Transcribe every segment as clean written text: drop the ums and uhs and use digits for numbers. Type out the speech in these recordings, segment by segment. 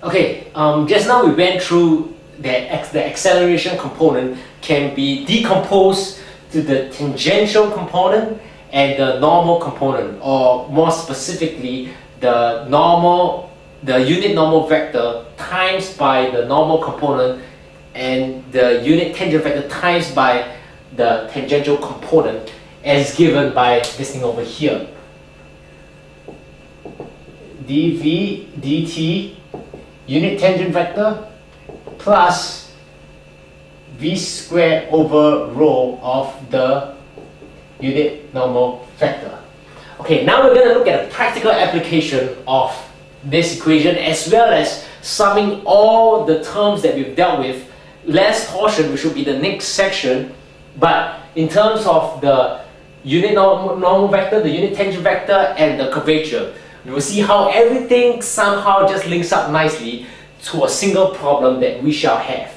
Okay, just now we went through that the acceleration component can be decomposed to the tangential component and the normal component, or more specifically, the unit normal vector times by the normal component and the unit tangent vector times by the tangential component, as given by this thing over here. dv dt unit tangent vector plus v squared over rho of the unit normal vector. Okay, now we're going to look at a practical application of this equation, as well as summing all the terms that we've dealt with. Last portion, which will be the next section, but in terms of the unit normal vector, the unit tangent vector, and the curvature, we will see how everything somehow just links up nicely to a single problem that we shall have.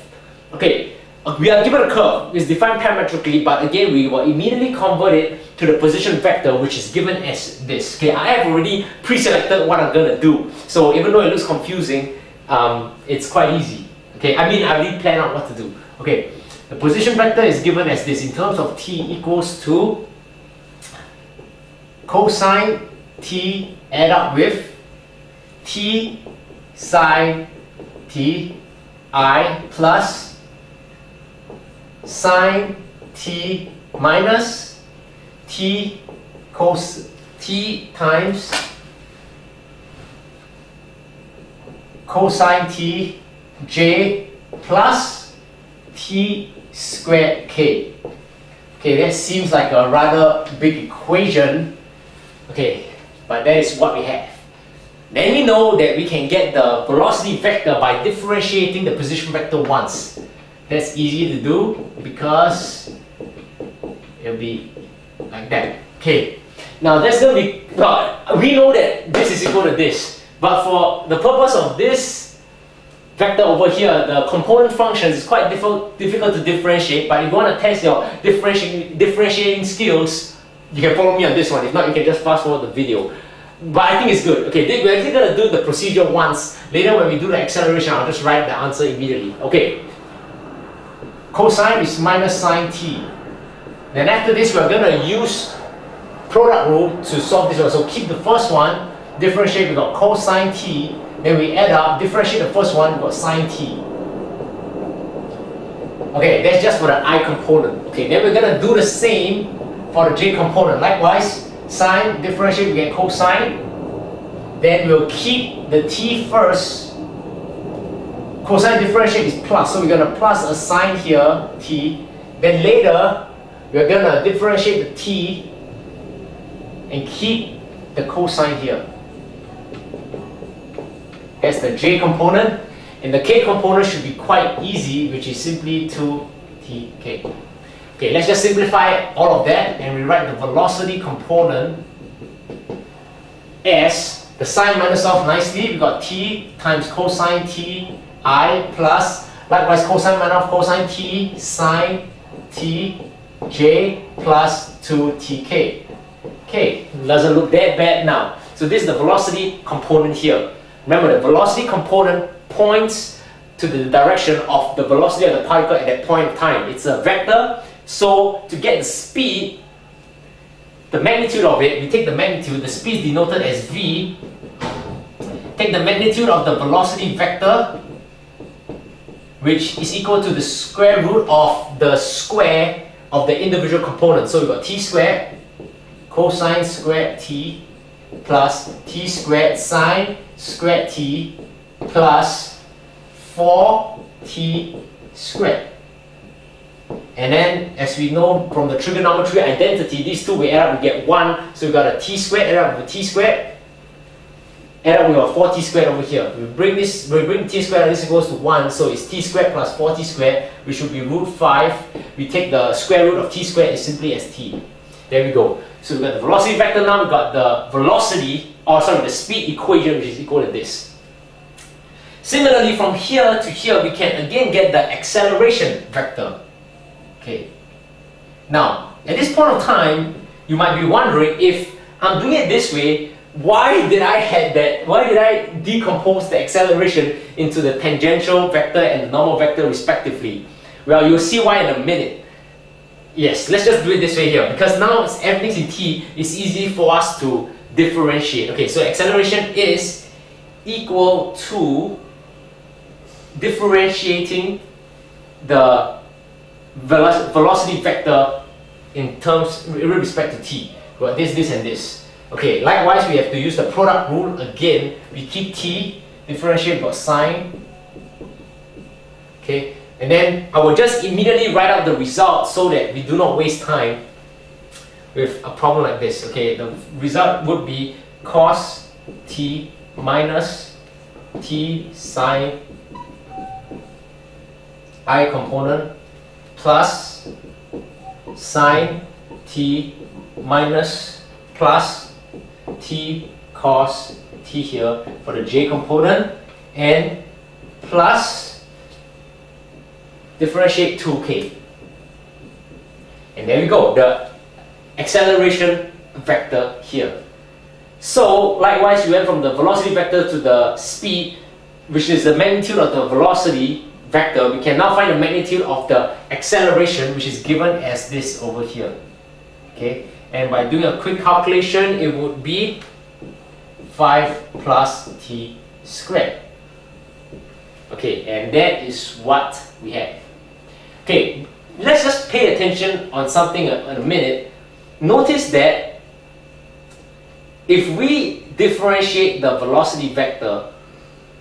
Okay, we are given a curve. It's defined parametrically, but again, we will immediately convert it to the position vector, which is given as this. Okay, I have already pre-selected what I'm going to do. So even though it looks confusing, it's quite easy. Okay, I mean, I already planned out what to do. Okay, the position vector is given as this in terms of t equals to cosine t add up with t sine t I plus sine t minus t cos t times cosine t j plus t squared k. Okay, that seems like a rather big equation. Okay, but that is what we have. Then we know that we can get the velocity vector by differentiating the position vector once. That's easy to do because it'll be like that. Okay, now that's going to be, well, we know that this is equal to this, but for the purpose of this vector over here, the component functions is quite difficult to differentiate, but if you want to test your differentiating skills, you can follow me on this one. If not, you can just fast forward the video. But I think it's good. Okay, we're actually going to do the procedure once. Later when we do the acceleration, I'll just write the answer immediately. Okay, cosine is minus sine t. Then after this, we're going to use product rule to solve this one. So keep the first one, differentiate, we got cosine t. Then we add up, differentiate the first one, we got sine t. Okay, that's just for the I component. Okay, then we're going to do the same for the j component. Likewise, sine, differentiate, we get cosine. Then we'll keep the t first. Cosine differentiate is plus, so we're going to plus a sine here, t. Then later, we're going to differentiate the t and keep the cosine here. That's the j component. And the k component should be quite easy, which is simply 2tk. Okay, let's just simplify all of that and rewrite the velocity component as the sine minus off nicely. We got t times cosine t I plus, likewise cosine minus off cosine t sine t j plus 2tk. Okay, doesn't look that bad now. So this is the velocity component here. Remember, the velocity component points to the direction of the velocity of the particle at that point of time. It's a vector. So to get the speed, the magnitude of it, we take the magnitude, the speed is denoted as v. Take the magnitude of the velocity vector, which is equal to the square root of the square of the individual components. So we've got t squared cosine squared t plus t squared sine squared t plus 4t squared. And then, as we know from the trigonometry identity, these two we add up, we get 1. So we got a t squared, add up with t squared, add up with our 4t squared over here. We bring t squared, this equals to 1, so it's t squared plus 4t squared, which would be root 5. We take the square root of t squared as simply as t. There we go. So we got the velocity vector now, we got the velocity, or sorry, the speed equation, which is equal to this. Similarly, from here to here, we can again get the acceleration vector. Okay. Now, at this point of time, you might be wondering, if I'm doing it this way, why did I had that? Why did I decompose the acceleration into the tangential vector and the normal vector respectively? Well, you'll see why in a minute. Yes, let's just do it this way here, because now everything's in t, it's easy for us to differentiate. Okay, so acceleration is equal to differentiating the velocity vector in terms with respect to t. Well, this, and this. Okay, likewise we have to use the product rule again. We keep t, differentiate by sine. Okay, and then I will just immediately write out the result so that we do not waste time with a problem like this. Okay, the result would be cos t minus t sine I component plus sine t minus plus t cos t here for the j component, and plus differentiate 2k. And there we go, the acceleration vector here. So likewise we went from the velocity vector to the speed, which is the magnitude of the velocity vector. We can now find the magnitude of the acceleration, which is given as this over here. Okay, and by doing a quick calculation, it would be 5 plus t squared. Okay, and that is what we have. Okay, let's just pay attention on something in a minute. Notice that if we differentiate the velocity vector,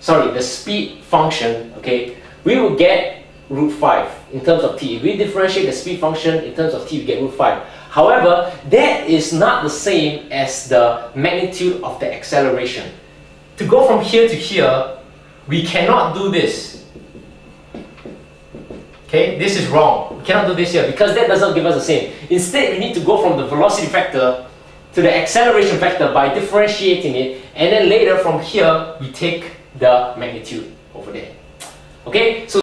sorry, the speed function, okay, we will get root 5 in terms of t. If we differentiate the speed function in terms of t, we get root 5. However, that is not the same as the magnitude of the acceleration. To go from here to here, we cannot do this. Okay, this is wrong. We cannot do this here because that doesn't give us the same. Instead, we need to go from the velocity vector to the acceleration vector by differentiating it, and then later from here, we take the magnitude over there. Okay, so